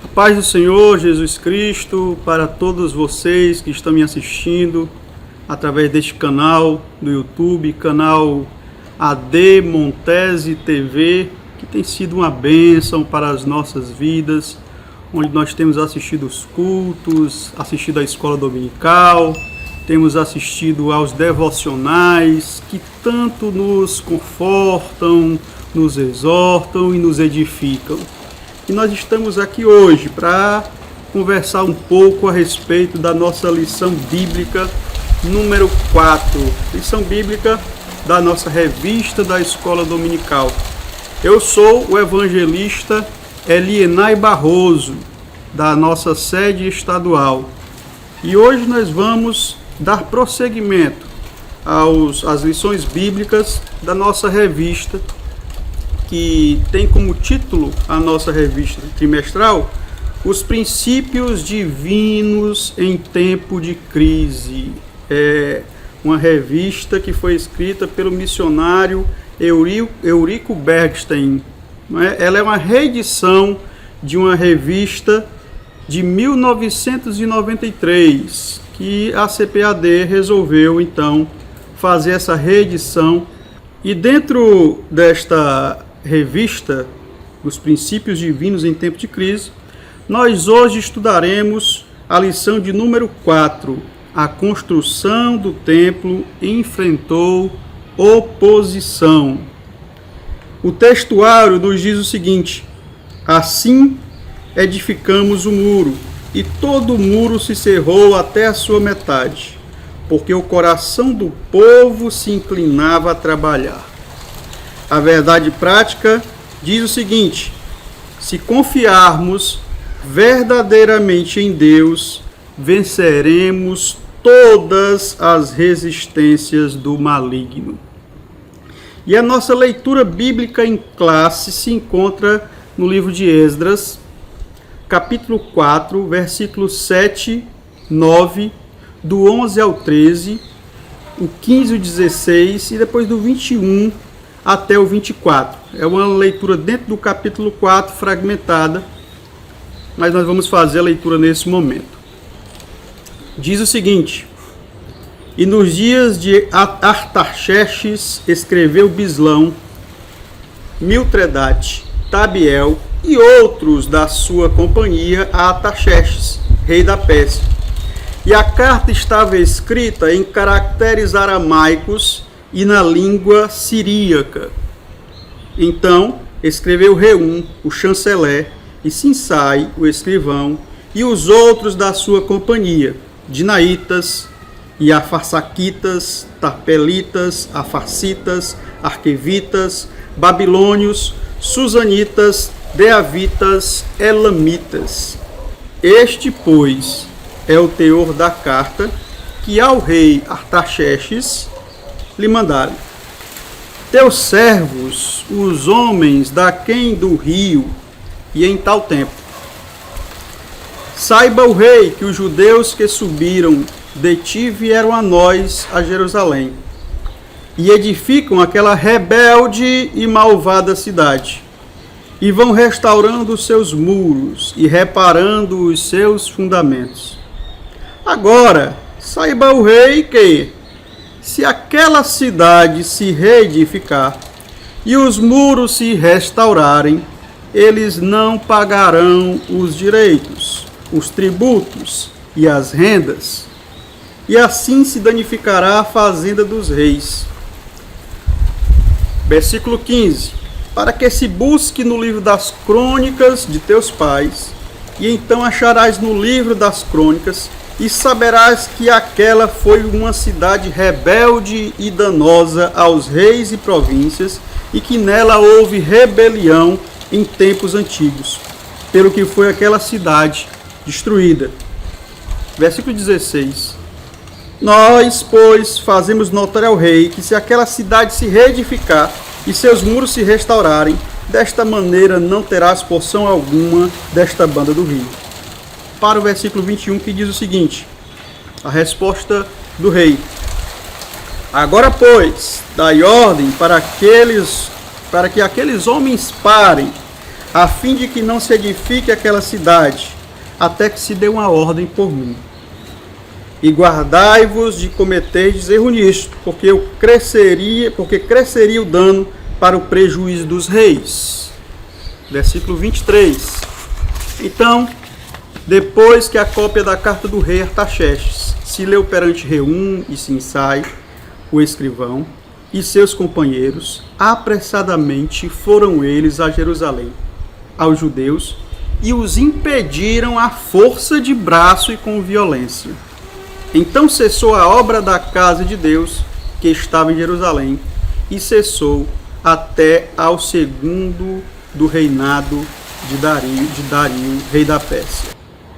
A paz do Senhor Jesus Cristo para todos vocês que estão me assistindo através deste canal do YouTube, canal AD Montese TV, que tem sido uma bênção para as nossas vidas, onde nós temos assistido os cultos, assistido a escola dominical, temos assistido aos devocionais que tanto nos confortam, nos exortam e nos edificam. E nós estamos aqui hoje para conversar um pouco a respeito da nossa lição bíblica número 4, lição bíblica da nossa revista da Escola Dominical. Eu sou o evangelista Elienay Barroso, da nossa sede estadual. E hoje nós vamos dar prosseguimento às lições bíblicas da nossa revista, que tem como título a nossa revista trimestral, Os Princípios Divinos em Tempo de Crise. É uma revista que foi escrita pelo missionário Eurico Bergstein. Ela é uma reedição de uma revista de 1993, que a CPAD resolveu então fazer essa reedição. E dentro desta revista, Os Princípios Divinos em Tempo de Crise, nós hoje estudaremos a lição de número 4, a construção do templo enfrentou oposição. O textuário nos diz o seguinte: assim edificamos o muro, e todo o muro se cerrou até a sua metade, porque o coração do povo se inclinava a trabalhar. A verdade prática diz o seguinte: se confiarmos verdadeiramente em Deus, venceremos todas as resistências do maligno. E a nossa leitura bíblica em classe se encontra no livro de Esdras, capítulo 4, versículos 7, 9, do 11 ao 13, o 15 e o 16, e depois do 21 até o 24. É uma leitura dentro do capítulo 4, fragmentada, mas nós vamos fazer a leitura nesse momento. Diz o seguinte: e nos dias de Artaxerxes escreveu Bislão, Mitredate, Tabiel e outros da sua companhia a Artaxerxes, rei da Pérsia. E a carta estava escrita em caracteres aramaicos e na língua siríaca. Então escreveu Reum, o chanceler, e Sinsai, o escrivão, e os outros da sua companhia, Dinaitas, e Afarsaquitas, Tarpelitas, Afarsitas, Arquevitas, Babilônios, Susanitas, Deavitas, Elamitas. Este, pois, é o teor da carta que ao rei Artaxerxes lhe mandaram. Teus servos, os homens daquém do rio, e em tal tempo. Saiba o rei que os judeus que subiram de ti vieram a nós, a Jerusalém, e edificam aquela rebelde e malvada cidade, e vão restaurando os seus muros e reparando os seus fundamentos. Agora, saiba o rei que, se aquela cidade se reedificar e os muros se restaurarem, eles não pagarão os direitos, os tributos e as rendas, e assim se danificará a fazenda dos reis. Versículo 15. Para que se busque no livro das crônicas de teus pais, e então acharás no livro das crônicas, e saberás que aquela foi uma cidade rebelde e danosa aos reis e províncias, e que nela houve rebelião em tempos antigos, pelo que foi aquela cidade destruída. Versículo 16. Nós, pois, fazemos notar ao rei que se aquela cidade se reedificar e seus muros se restaurarem, desta maneira não terás porção alguma desta banda do rio. Para o versículo 21, que diz o seguinte: a resposta do rei: agora, pois, dai ordem para que aqueles homens parem, a fim de que não se edifique aquela cidade, até que se dê uma ordem por mim. E guardai-vos de cometerdes erro nisto, porque cresceria o dano para o prejuízo dos reis. Versículo 23. Então, depois que a cópia da carta do rei Artaxerxes se leu perante Reum e Sinsai, o escrivão, e seus companheiros, apressadamente foram eles a Jerusalém, aos judeus, e os impediram à força de braço e com violência. Então cessou a obra da casa de Deus, que estava em Jerusalém, e cessou até ao segundo do reinado de Dario, rei da Pérsia.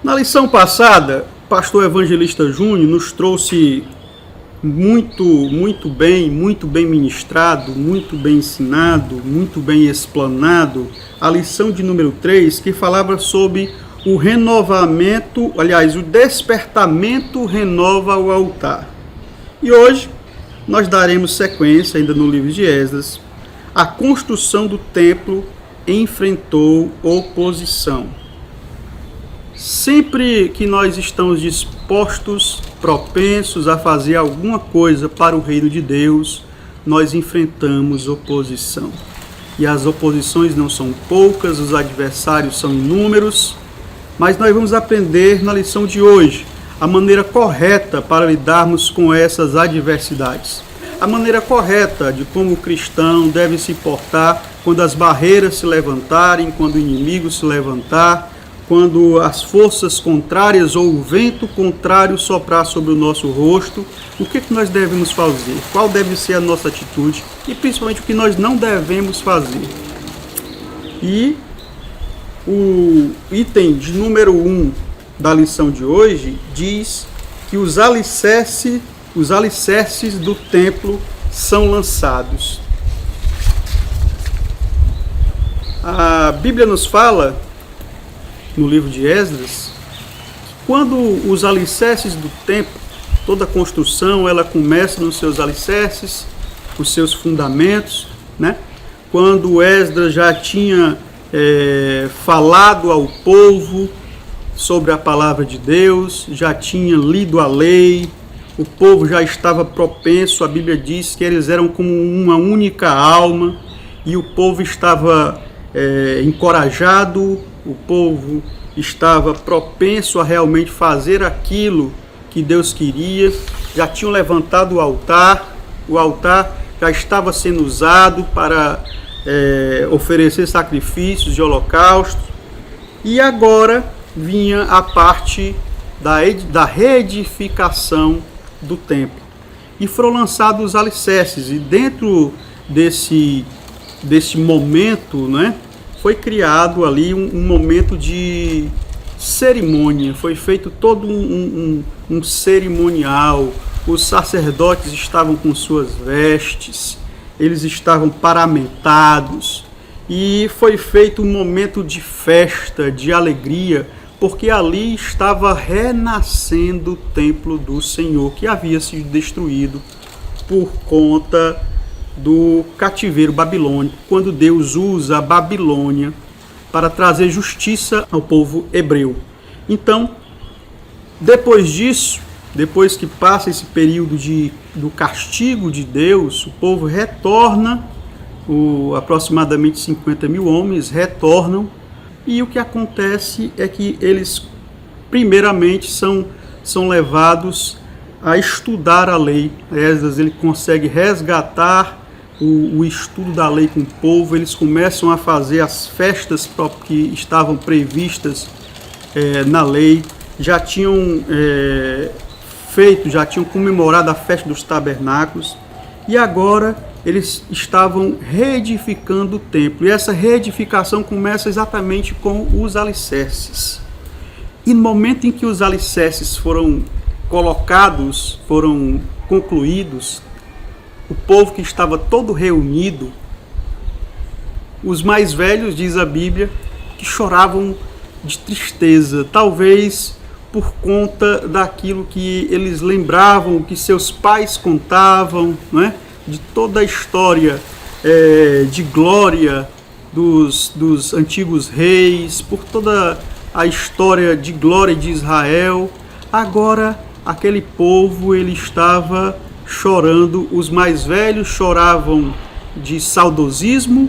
Na lição passada, o pastor evangelista Júnior nos trouxe muito bem ministrado, muito bem ensinado, muito bem explanado a lição de número 3, que falava sobre o renovamento, aliás, o despertamento renova o altar. E hoje nós daremos sequência, ainda no livro de Esdras, a construção do templo enfrentou oposição. Sempre que nós estamos dispostos, propensos a fazer alguma coisa para o reino de Deus, nós enfrentamos oposição. E as oposições não são poucas, os adversários são inúmeros, mas nós vamos aprender na lição de hoje a maneira correta para lidarmos com essas adversidades. A maneira correta de como o cristão deve se portar quando as barreiras se levantarem, quando o inimigo se levantar, quando as forças contrárias ou o vento contrário soprar sobre o nosso rosto, o que nós devemos fazer? Qual deve ser a nossa atitude? E principalmente o que nós não devemos fazer. E o item de número 1 da lição de hoje diz que os alicerces do templo são lançados. A Bíblia nos fala, no livro de Esdras, que quando os alicerces do templo, toda a construção, ela começa nos seus alicerces, os seus fundamentos, né? Quando Esdras já tinha falado ao povo sobre a palavra de Deus, já tinha lido a lei, o povo já estava propenso, a Bíblia diz que eles eram como uma única alma, e o povo estava encorajado, o povo estava propenso a realmente fazer aquilo que Deus queria, já tinham levantado o altar já estava sendo usado para oferecer sacrifícios de holocausto, e agora vinha a parte da reedificação do templo. E foram lançados os alicerces, e dentro desse momento, né, foi criado ali um momento de cerimônia, foi feito todo um cerimonial, os sacerdotes estavam com suas vestes, eles estavam paramentados, e foi feito um momento de festa, de alegria, porque ali estava renascendo o templo do Senhor, que havia sido destruído por conta do cativeiro babilônico, quando Deus usa a Babilônia para trazer justiça ao povo hebreu. Então, depois disso, depois que passa esse período do castigo de Deus, o povo retorna, aproximadamente 50 mil homens retornam, e o que acontece é que eles, primeiramente, são levados a estudar a lei. Esdras, ele consegue resgatar o estudo da lei com o povo, eles começam a fazer as festas que estavam previstas na lei, já tinham comemorado a festa dos tabernáculos, e agora eles estavam reedificando o templo, e essa reedificação começa exatamente com os alicerces. E no momento em que os alicerces foram colocados, foram concluídos, o povo que estava todo reunido, os mais velhos, diz a Bíblia, que choravam de tristeza, talvez por conta daquilo que eles lembravam, que seus pais contavam, né? De toda a história de glória dos antigos reis, por toda a história de glória de Israel. Agora aquele povo ele estava chorando, os mais velhos choravam de saudosismo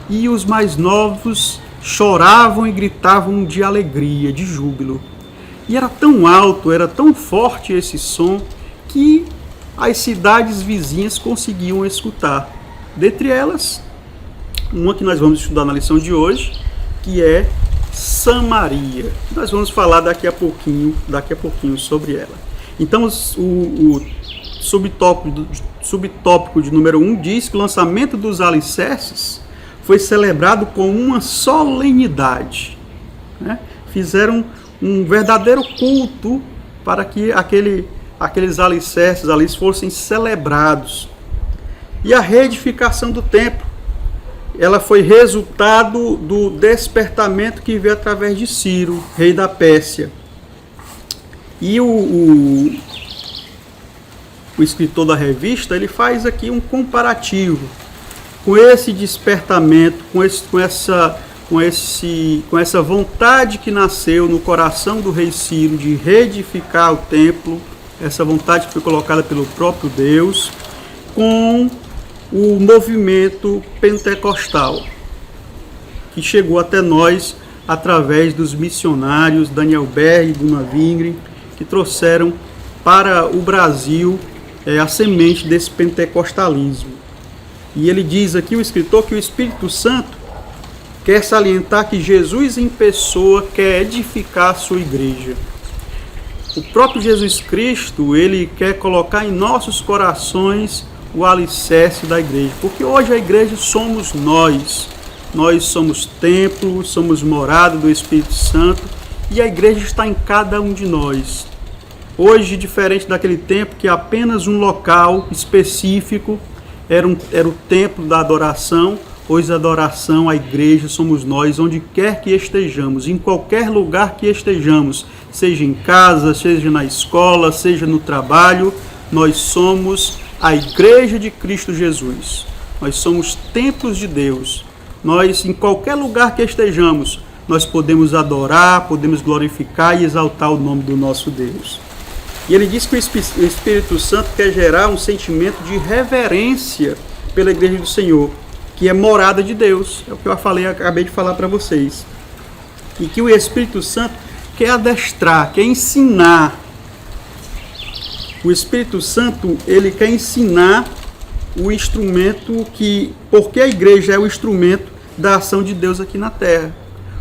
e os mais novos choravam e gritavam de alegria, de júbilo. E era tão alto, era tão forte esse som que as cidades vizinhas conseguiam escutar. Dentre elas, uma que nós vamos estudar na lição de hoje, que é Samaria. Nós vamos falar daqui a pouquinho sobre ela. Então, o subtópico de número 1 diz que o lançamento dos alicerces foi celebrado com uma solenidade, né? Fizeram um verdadeiro culto para que aqueles alicerces ali fossem celebrados. E a reedificação do templo, ela foi resultado do despertamento que veio através de Ciro, rei da Pérsia. E o escritor da revista, ele faz aqui um comparativo com esse despertamento, com essa vontade que nasceu no coração do rei Ciro de reedificar o templo, essa vontade que foi colocada pelo próprio Deus, com o movimento pentecostal, que chegou até nós através dos missionários Daniel Berg e Gunnar Wingren, que trouxeram para o Brasil a semente desse pentecostalismo. E ele diz aqui, o escritor, que o Espírito Santo quer salientar que Jesus em pessoa quer edificar a sua igreja. O próprio Jesus Cristo, ele quer colocar em nossos corações o alicerce da igreja, porque hoje a igreja somos nós. Nós somos templo, somos morada do Espírito Santo, e a igreja está em cada um de nós. Hoje, diferente daquele tempo que apenas um local específico era o templo da adoração, hoje a adoração, a igreja somos nós, onde quer que estejamos, em qualquer lugar que estejamos, seja em casa, seja na escola, seja no trabalho, nós somos a igreja de Cristo Jesus. Nós somos templos de Deus. Nós, em qualquer lugar que estejamos, nós podemos adorar, podemos glorificar e exaltar o nome do nosso Deus. E ele diz que o Espírito Santo quer gerar um sentimento de reverência pela igreja do Senhor, que é morada de Deus. É o que eu acabei de falar para vocês. E que o Espírito Santo quer adestrar, quer ensinar. O Espírito Santo, ele quer ensinar o instrumento porque a igreja é o instrumento da ação de Deus aqui na terra.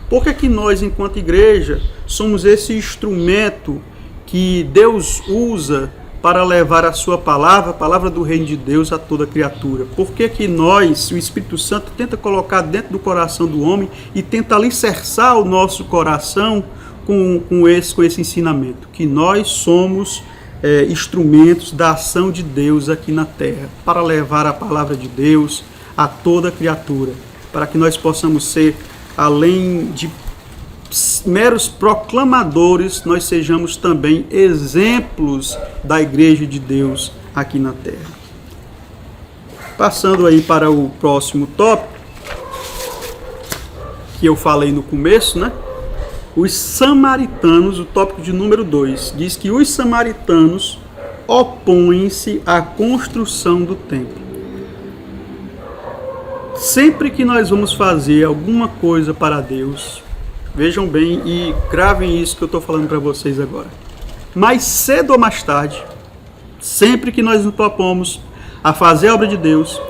Por que nós, enquanto igreja, somos esse instrumento que Deus usa para levar a sua palavra, a palavra do reino de Deus, a toda criatura? Por que nós, o Espírito Santo, tenta colocar dentro do coração do homem e tenta alicerçar o nosso coração com esse ensinamento? Que nós somos instrumentos da ação de Deus aqui na terra, para levar a palavra de Deus a toda criatura, para que nós possamos ser, além de meros proclamadores, nós sejamos também exemplos da igreja de Deus aqui na terra. Passando aí para o próximo tópico, que eu falei no começo, né? Os samaritanos, o tópico de número 2, diz que os samaritanos opõem-se à construção do templo. Sempre que nós vamos fazer alguma coisa para Deus, vejam bem e gravem isso que eu estou falando para vocês agora. Mais cedo ou mais tarde, sempre que nós nos propomos a fazer a obra de Deus,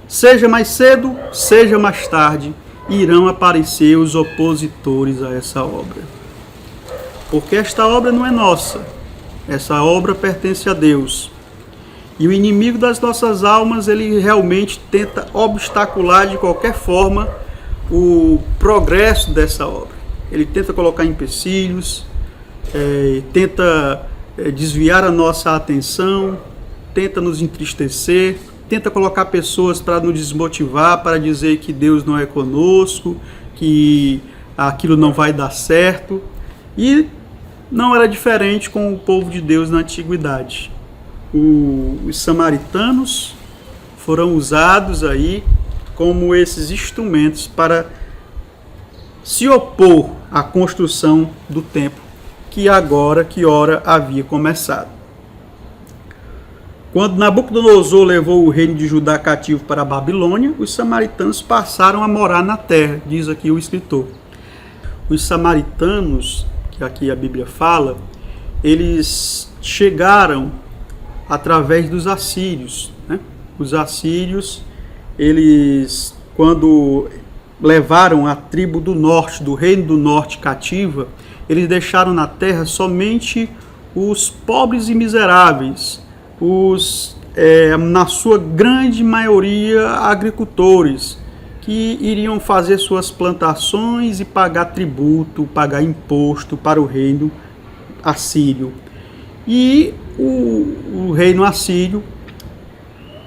seja mais cedo, seja mais tarde, irão aparecer os opositores a essa obra. Porque esta obra não é nossa, essa obra pertence a Deus. E o inimigo das nossas almas, ele realmente tenta obstacular de qualquer forma o progresso dessa obra. Ele tenta colocar empecilhos, tenta desviar a nossa atenção, tenta nos entristecer, tenta colocar pessoas para nos desmotivar, para dizer que Deus não é conosco, que aquilo não vai dar certo. E não era diferente com o povo de Deus na antiguidade. Os samaritanos foram usados aí como esses instrumentos para se opor à construção do templo que ora havia começado. Quando Nabucodonosor levou o reino de Judá cativo para a Babilônia, os samaritanos passaram a morar na terra, diz aqui o escritor. Os samaritanos, que aqui a Bíblia fala, eles chegaram através dos assírios, né? Os assírios, eles, quando levaram a tribo do norte, do reino do norte cativa, eles deixaram na terra somente os pobres e miseráveis, na sua grande maioria, agricultores, que iriam fazer suas plantações e pagar tributo, pagar imposto para o reino assírio. E o reino assírio,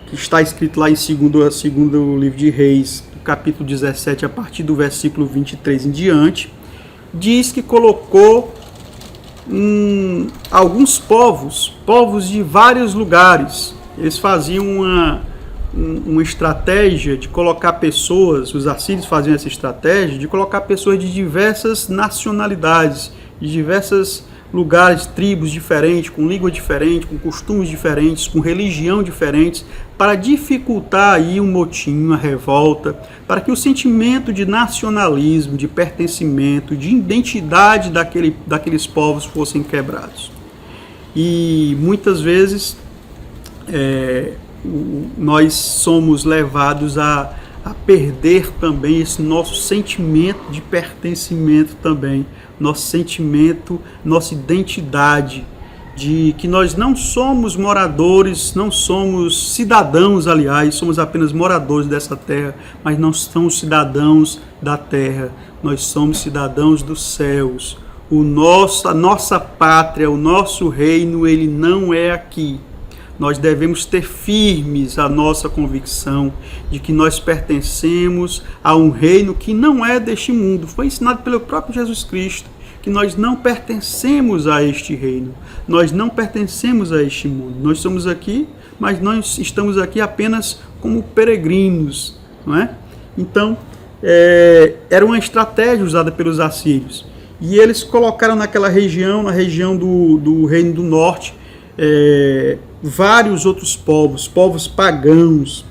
que está escrito lá em segundo livro de Reis, capítulo 17, a partir do versículo 23 em diante, diz que colocou alguns povos de vários lugares. Eles faziam uma estratégia de colocar pessoas, os assírios faziam essa estratégia de colocar pessoas de diversas nacionalidades, de diversos lugares, tribos diferentes, com língua diferente, com costumes diferentes, com religião diferentes, para dificultar aí um motim, uma revolta, para que o sentimento de nacionalismo, de pertencimento, de identidade daqueles povos fossem quebrados. E muitas vezes nós somos levados a perder também esse nosso sentimento de pertencimento também, nosso sentimento, nossa identidade, de que nós não somos moradores, não somos cidadãos, aliás, somos apenas moradores dessa terra, mas não somos cidadãos da terra, nós somos cidadãos dos céus. A nossa pátria, o nosso reino, ele não é aqui. Nós devemos ter firmes a nossa convicção de que nós pertencemos a um reino que não é deste mundo. Foi ensinado pelo próprio Jesus Cristo que nós não pertencemos a este reino. Nós não pertencemos a este mundo. Nós somos aqui, mas nós estamos aqui apenas como peregrinos, não é? Então, era uma estratégia usada pelos assírios. E eles colocaram naquela região, na região do Reino do Norte, vários outros povos pagãos,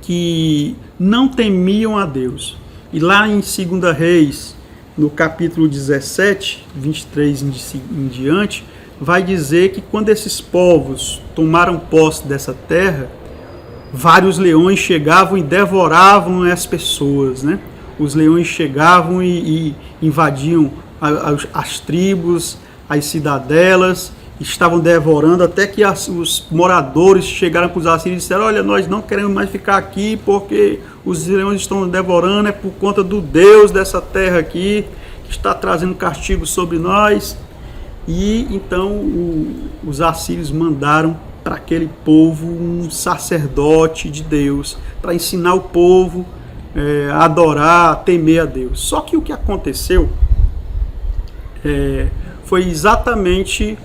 que não temiam a Deus. E lá em 2 Reis, no capítulo 17, 23 em diante, vai dizer que quando esses povos tomaram posse dessa terra, vários leões chegavam e devoravam as pessoas, né? Os leões chegavam e invadiam as tribos, as cidadelas, estavam devorando, até que os moradores chegaram para os assírios e disseram: olha, nós não queremos mais ficar aqui porque os leões estão devorando, é por conta do Deus dessa terra aqui, que está trazendo castigo sobre nós. E então os assírios mandaram para aquele povo um sacerdote de Deus, para ensinar o povo a adorar, a temer a Deus. Só que o que aconteceu foi exatamente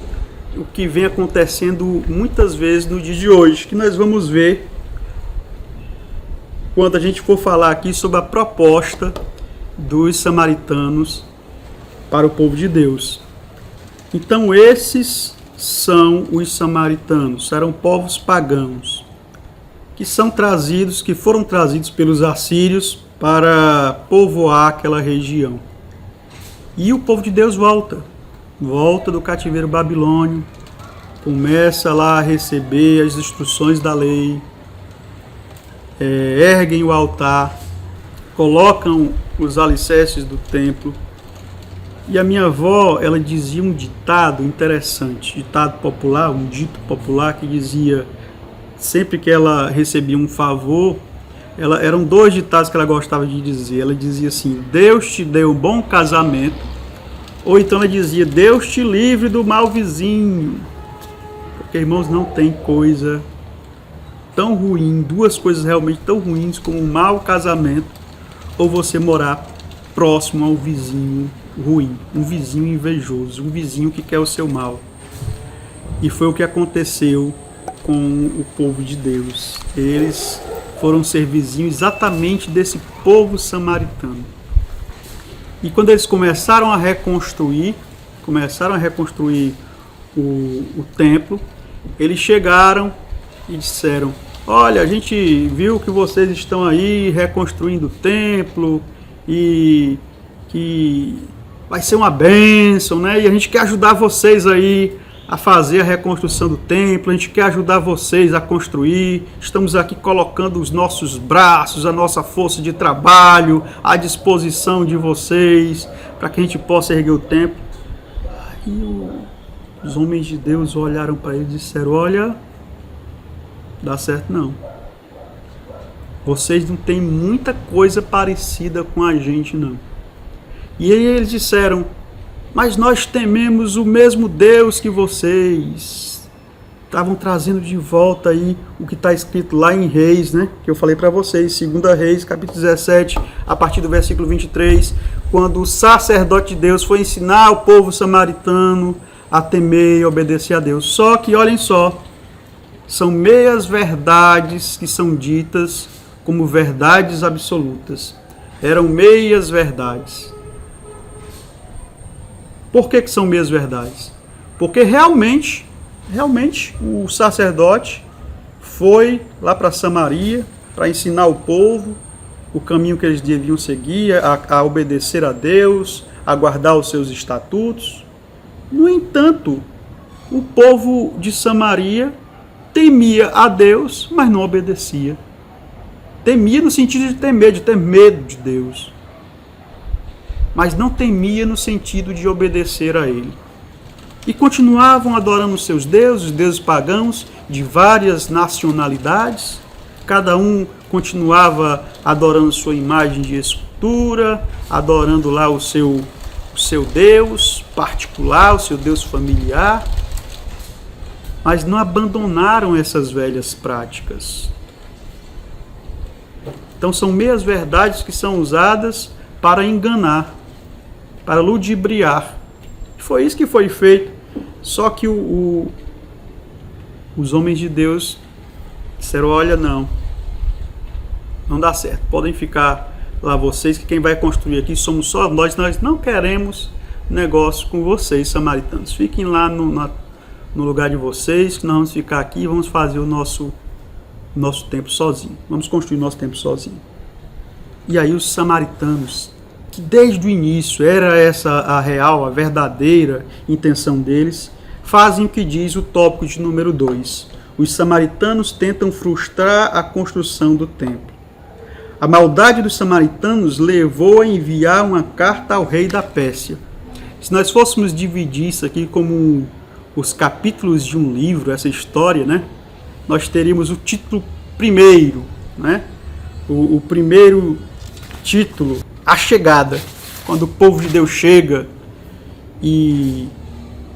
o que vem acontecendo muitas vezes no dia de hoje, que nós vamos ver quando a gente for falar aqui sobre a proposta dos samaritanos para o povo de Deus. Então esses são os samaritanos, eram povos pagãos, que foram trazidos pelos assírios para povoar aquela região. E o povo de Deus volta do cativeiro babilônio, começa lá a receber as instruções da lei, erguem o altar, colocam os alicerces do templo. E a minha avó, ela dizia um ditado interessante, ditado popular, um dito popular que dizia, sempre que ela recebia um favor, eram dois ditados que ela gostava de dizer. Ela dizia assim: Deus te deu um bom casamento, ou então ela dizia: Deus te livre do mau vizinho. Porque, irmãos, não tem coisa tão ruim, duas coisas realmente tão ruins como um mau casamento ou você morar próximo a um vizinho ruim, um vizinho invejoso, um vizinho que quer o seu mal. E foi o que aconteceu com o povo de Deus. Eles foram ser vizinhos exatamente desse povo samaritano. E quando eles começaram a reconstruir o templo, eles chegaram e disseram: olha, a gente viu que vocês estão aí reconstruindo o templo e que vai ser uma bênção, né? E a gente quer ajudar vocês aí a fazer a reconstrução do templo, a gente quer ajudar vocês a construir, estamos aqui colocando os nossos braços, a nossa força de trabalho à disposição de vocês, para que a gente possa erguer o templo. Aí os homens de Deus olharam para ele e disseram: olha, dá certo não. Vocês não têm muita coisa parecida com a gente não. E aí eles disseram: mas nós tememos o mesmo Deus que vocês. Estavam trazendo de volta aí o que está escrito lá em Reis, né? Que eu falei para vocês, 2 Reis, capítulo 17, a partir do versículo 23, quando o sacerdote de Deus foi ensinar o povo samaritano a temer e obedecer a Deus. Só que, olhem só, são meias verdades que são ditas como verdades absolutas. Eram meias verdades. Por que são meias verdades? Porque realmente o sacerdote foi lá para Samaria para ensinar o povo o caminho que eles deviam seguir, a obedecer a Deus, a guardar os seus estatutos. No entanto, o povo de Samaria temia a Deus, mas não obedecia. Temia no sentido de ter medo de Deus. Mas não temia no sentido de obedecer a ele. E continuavam adorando os seus deuses, os deuses pagãos de várias nacionalidades. Cada um continuava adorando sua imagem de escultura, adorando lá o seu Deus particular, o seu Deus familiar. Mas não abandonaram essas velhas práticas. Então são meias verdades que são usadas para enganar, para ludibriar. Foi isso que foi feito. Só que os homens de Deus disseram: olha, não dá certo. Podem ficar lá vocês, que quem vai construir aqui somos só nós. Nós não queremos negócio com vocês, samaritanos. Fiquem lá no lugar de vocês, que nós vamos ficar aqui e vamos fazer o nosso templo sozinho. Vamos construir o nosso templo sozinho. E aí os samaritanos, que desde o início era essa a verdadeira intenção deles, fazem o que diz o tópico de número 2. Os samaritanos tentam frustrar a construção do templo. A maldade dos samaritanos levou a enviar uma carta ao rei da Pérsia. Se nós fôssemos dividir isso aqui como os capítulos de um livro, essa história, né? Nós teríamos o título primeiro, né? O primeiro título, a chegada, quando o povo de Deus chega e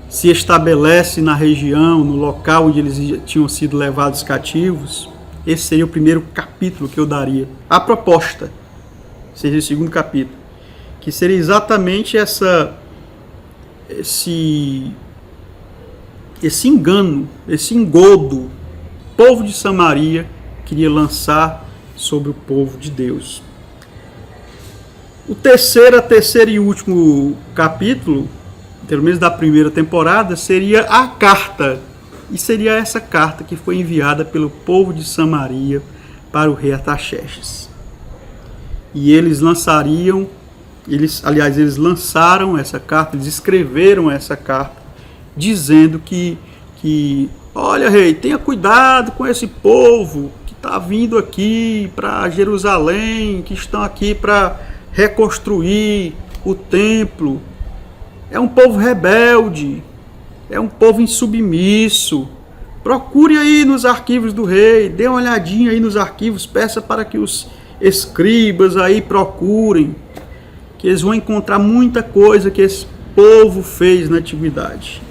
se estabelece na região, no local onde eles tinham sido levados cativos. Esse seria o primeiro capítulo que eu daria. A proposta seria o segundo capítulo, que seria exatamente esse engano, esse engodo o povo de Samaria queria lançar sobre o povo de Deus. O terceiro e último capítulo, pelo menos da primeira temporada, seria a carta. E seria essa carta que foi enviada pelo povo de Samaria para o rei Artaxerxes. E eles lançaram essa carta, eles escreveram essa carta, dizendo que olha, rei, tenha cuidado com esse povo que está vindo aqui para Jerusalém, que estão aqui para reconstruir o templo. É um povo rebelde, é um povo insubmisso. Procure aí nos arquivos do rei, dê uma olhadinha aí nos arquivos, peça para que os escribas aí procurem, que eles vão encontrar muita coisa que esse povo fez na antiguidade.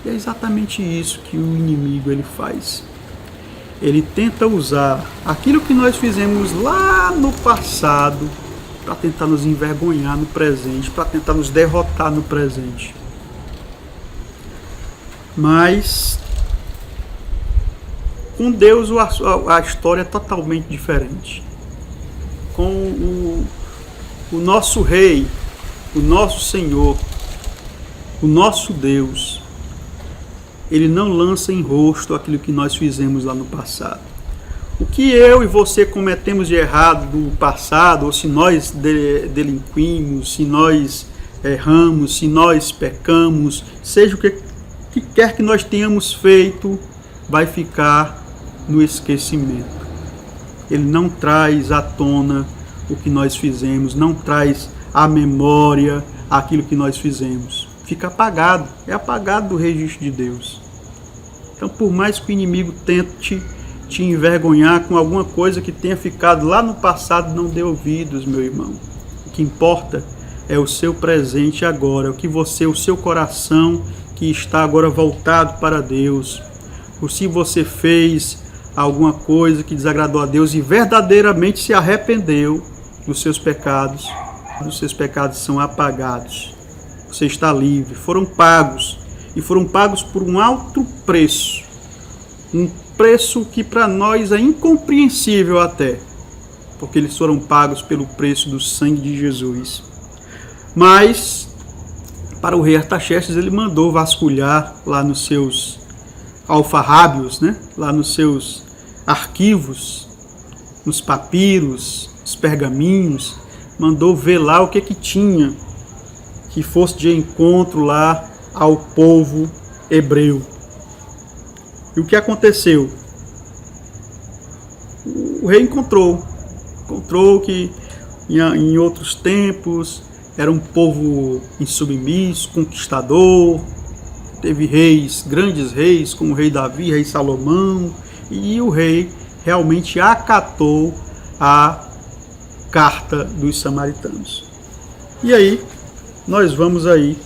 E é exatamente isso que o inimigo ele faz. Ele tenta usar aquilo que nós fizemos lá no passado para tentar nos envergonhar no presente, para tentar nos derrotar no presente. Mas Com Deus a história é totalmente diferente. Com o nosso Rei, o nosso Senhor, o nosso Deus, Ele não lança em rosto aquilo que nós fizemos lá no passado. O que eu e você cometemos de errado no passado, ou se nós delinquimos, se nós erramos, se nós pecamos, seja o que quer que nós tenhamos feito, vai ficar no esquecimento. Ele não traz à tona o que nós fizemos, não traz à memória aquilo que nós fizemos. Fica apagado, é apagado do registro de Deus. Então, por mais que o inimigo tente te envergonhar com alguma coisa que tenha ficado lá no passado, não dê ouvidos, meu irmão. O que importa é o seu presente agora, o que você, o seu coração que está agora voltado para Deus. Ou se você fez alguma coisa que desagradou a Deus e verdadeiramente se arrependeu dos seus pecados, os seus pecados são apagados. Você está livre, foram pagos, e foram pagos por um alto preço. Um preço que para nós é incompreensível até, porque eles foram pagos pelo preço do sangue de Jesus. Mas, para o rei Artaxerxes, ele mandou vasculhar lá nos seus alfarrábios, né? Lá nos seus arquivos, nos papiros, os pergaminhos, mandou ver lá o que tinha que fosse de encontro lá ao povo hebreu. E o que aconteceu? O rei encontrou que em outros tempos era um povo insubmisso, conquistador, teve reis, grandes reis, como o rei Davi, rei Salomão, e o rei realmente acatou a carta dos samaritanos. E aí, nós vamos aí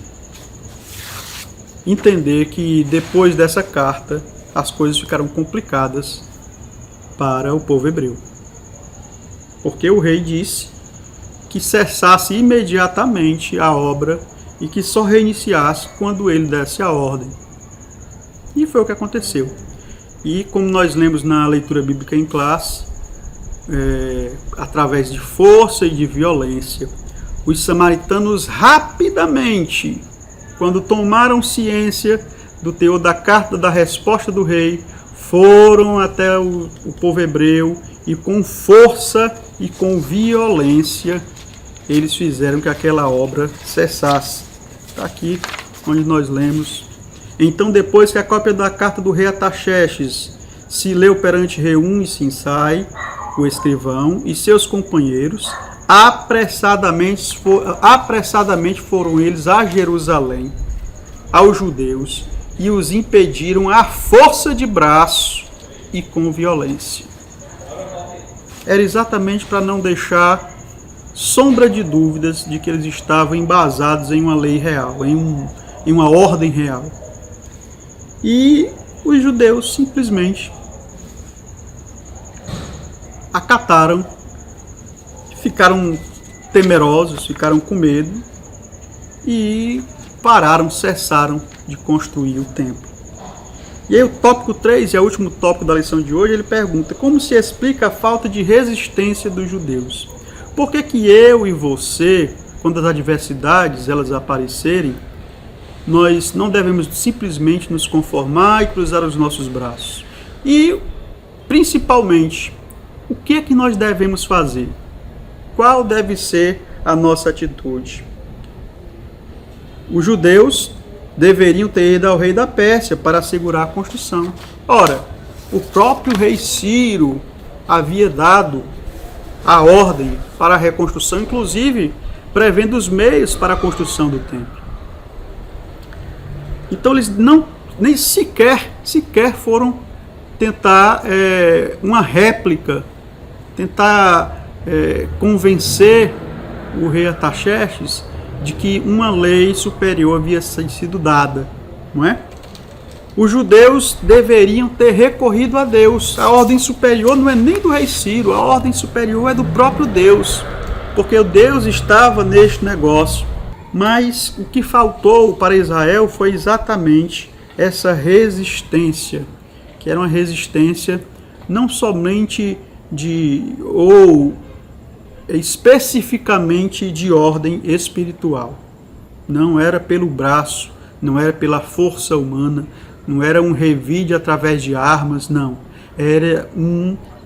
entender que depois dessa carta, as coisas ficaram complicadas para o povo hebreu. Porque o rei disse que cessasse imediatamente a obra e que só reiniciasse quando ele desse a ordem. E foi o que aconteceu. E como nós lemos na leitura bíblica em classe, através de força e de violência, os samaritanos rapidamente, quando tomaram ciência do teor da carta, da resposta do rei, foram até o povo hebreu e com força e com violência eles fizeram que aquela obra cessasse. Está aqui onde nós lemos. Então, depois que a cópia da carta do rei Artaxerxes se leu perante Reum e Sinsai, o escrivão, e seus companheiros, apressadamente foram eles a Jerusalém, aos judeus, e os impediram à força de braço e com violência. Era exatamente para não deixar sombra de dúvidas de que eles estavam embasados em uma lei real, em uma ordem real. E os judeus simplesmente acataram, ficaram temerosos, ficaram com medo e cessaram de construir o templo. E aí o tópico 3, é o último tópico da lição de hoje, ele pergunta: como se explica a falta de resistência dos judeus? Por que eu e você, quando as adversidades elas aparecerem, nós não devemos simplesmente nos conformar e cruzar os nossos braços? E, principalmente, o que é que nós devemos fazer? Qual deve ser a nossa atitude? Os judeus deveriam ter ido ao rei da Pérsia para assegurar a construção. Ora, o próprio rei Ciro havia dado a ordem para a reconstrução, inclusive prevendo os meios para a construção do templo. Então eles nem sequer foram tentar uma réplica, tentar convencer o rei Artaxerxes de que uma lei superior havia sido dada, não é? Os judeus deveriam ter recorrido a Deus. A ordem superior não é nem do rei Ciro, a ordem superior é do próprio Deus, porque o Deus estava neste negócio. Mas o que faltou para Israel foi exatamente essa resistência, que que era uma resistência não somente ou especificamente de ordem espiritual. Não era pelo braço, não era pela força humana, não era um revide através de armas, não. Era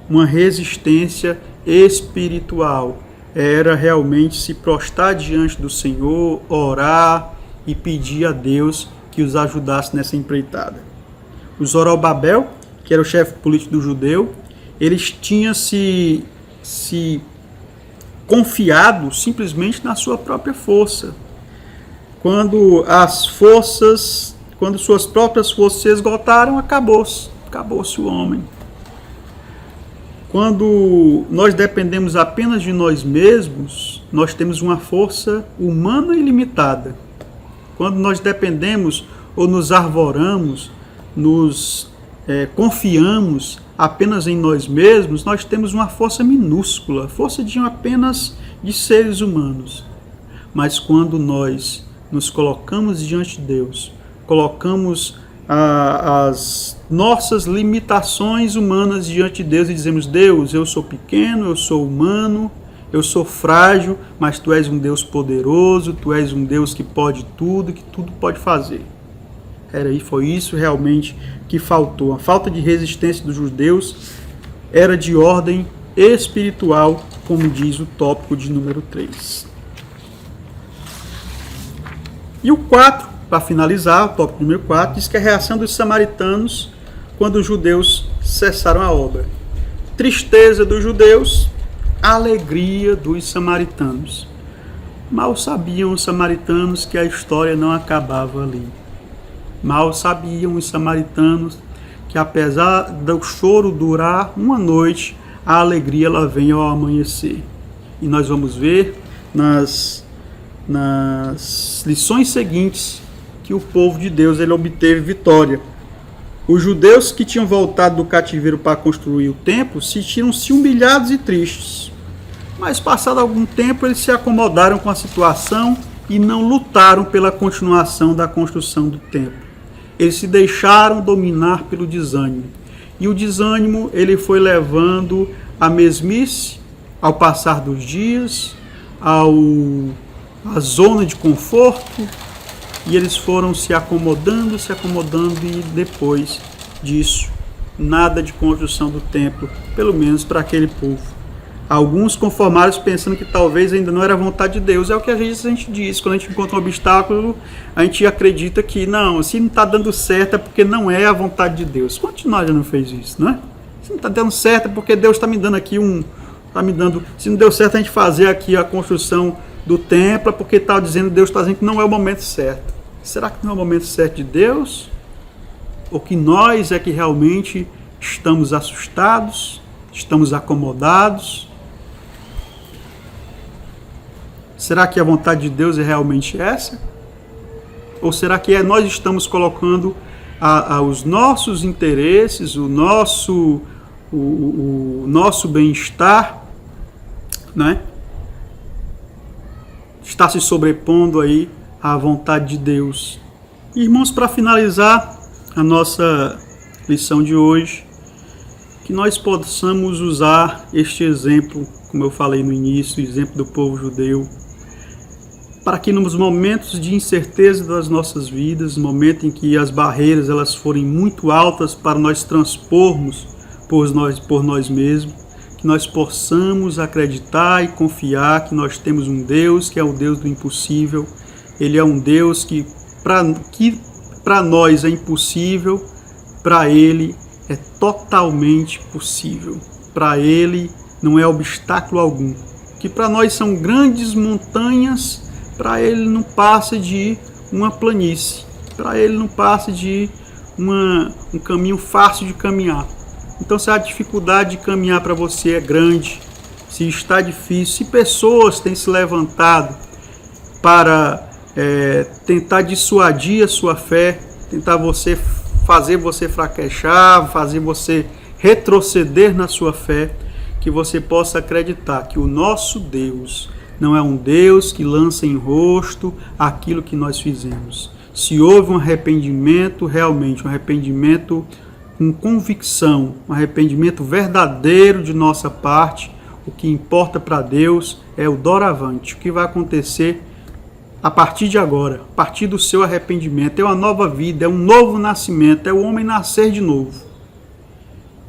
uma resistência espiritual. Era realmente se prostrar diante do Senhor, orar e pedir a Deus que os ajudasse nessa empreitada. O Zorobabel, que era o chefe político do judeu, eles tinham se confiado simplesmente na sua própria força. Quando suas próprias forças se esgotaram, acabou-se o homem. Quando nós dependemos apenas de nós mesmos, nós temos uma força humana ilimitada. Quando nós dependemos ou nos arvoramos, confiamos apenas em nós mesmos, nós temos uma força minúscula, força apenas de seres humanos. Mas quando nós nos colocamos diante de Deus, colocamos as nossas limitações humanas diante de Deus e dizemos: Deus, eu sou pequeno, eu sou humano, eu sou frágil, mas Tu és um Deus poderoso, Tu és um Deus que pode tudo, que tudo pode fazer. Foi isso realmente que faltou. A falta de resistência dos judeus era de ordem espiritual, como diz o tópico de número 3. E o 4, para finalizar, o tópico número 4, diz que a reação dos samaritanos quando os judeus cessaram a obra. Tristeza dos judeus, alegria dos samaritanos. Mal sabiam os samaritanos que a história não acabava ali. Mal sabiam os samaritanos que, apesar do choro durar uma noite, a alegria ela vem ao amanhecer. E nós vamos ver nas lições seguintes que o povo de Deus ele obteve vitória. Os judeus que tinham voltado do cativeiro para construir o templo sentiram-se humilhados e tristes. Mas, passado algum tempo, eles se acomodaram com a situação e não lutaram pela continuação da construção do templo. Eles se deixaram dominar pelo desânimo. E o desânimo ele foi levando à mesmice, ao passar dos dias, à zona de conforto, e eles foram se acomodando, e depois disso, nada de construção do templo, pelo menos para aquele povo. Alguns conformaram-se pensando que talvez ainda não era a vontade de Deus. É o que a gente diz, quando a gente encontra um obstáculo, a gente acredita que não, se não está dando certo é porque não é a vontade de Deus. Quantos de nós já não fez isso, né? Se não está dando certo é porque Deus está me dando aqui se não deu certo a gente fazer aqui a construção do templo, é porque Deus está dizendo que não é o momento certo. Será que não é o momento certo de Deus? Ou que nós é que realmente estamos assustados, estamos acomodados? Será que a vontade de Deus é realmente essa? Ou será que nós estamos colocando os nossos interesses, o nosso bem-estar, né? Está se sobrepondo aí à vontade de Deus. Irmãos, para finalizar a nossa lição de hoje, que nós possamos usar este exemplo, como eu falei no início, o exemplo do povo judeu, para que nos momentos de incerteza das nossas vidas, no momento em que as barreiras elas forem muito altas para nós transpormos por nós mesmos, que nós possamos acreditar e confiar que nós temos um Deus que é o Deus do impossível. Ele é um Deus que para nós é impossível, para Ele é totalmente possível. Para Ele não é obstáculo algum. Que para nós são grandes montanhas, para Ele não passa de uma planície. Para Ele não passa de um caminho fácil de caminhar. Então, se a dificuldade de caminhar para você é grande, se está difícil, se pessoas têm se levantado para tentar dissuadir a sua fé, tentar fazer você fraquejar, fazer você retroceder na sua fé, que você possa acreditar que o nosso Deus não é um Deus que lança em rosto aquilo que nós fizemos. Se houve um arrependimento, realmente um arrependimento com convicção, um arrependimento verdadeiro de nossa parte, o que importa para Deus é o doravante. O que vai acontecer a partir de agora, a partir do seu arrependimento, é uma nova vida, é um novo nascimento, é o homem nascer de novo.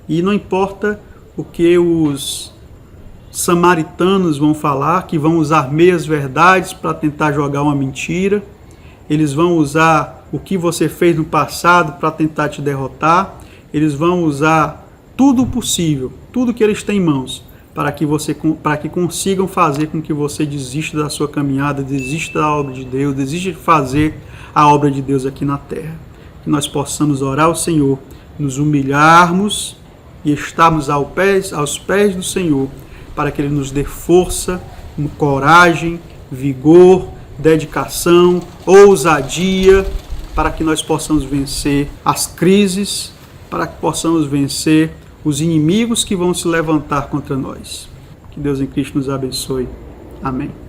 E não importa o que os samaritanos vão falar, que vão usar meias verdades para tentar jogar uma mentira, eles vão usar o que você fez no passado para tentar te derrotar, eles vão usar tudo possível, tudo que eles têm em mãos, para que consigam fazer com que você desista da sua caminhada, desista da obra de Deus, desista de fazer a obra de Deus aqui na terra. Que nós possamos orar ao Senhor, nos humilharmos e estarmos aos pés do Senhor, para que Ele nos dê força, coragem, vigor, dedicação, ousadia, para que nós possamos vencer as crises, para que possamos vencer os inimigos que vão se levantar contra nós. Que Deus em Cristo nos abençoe. Amém.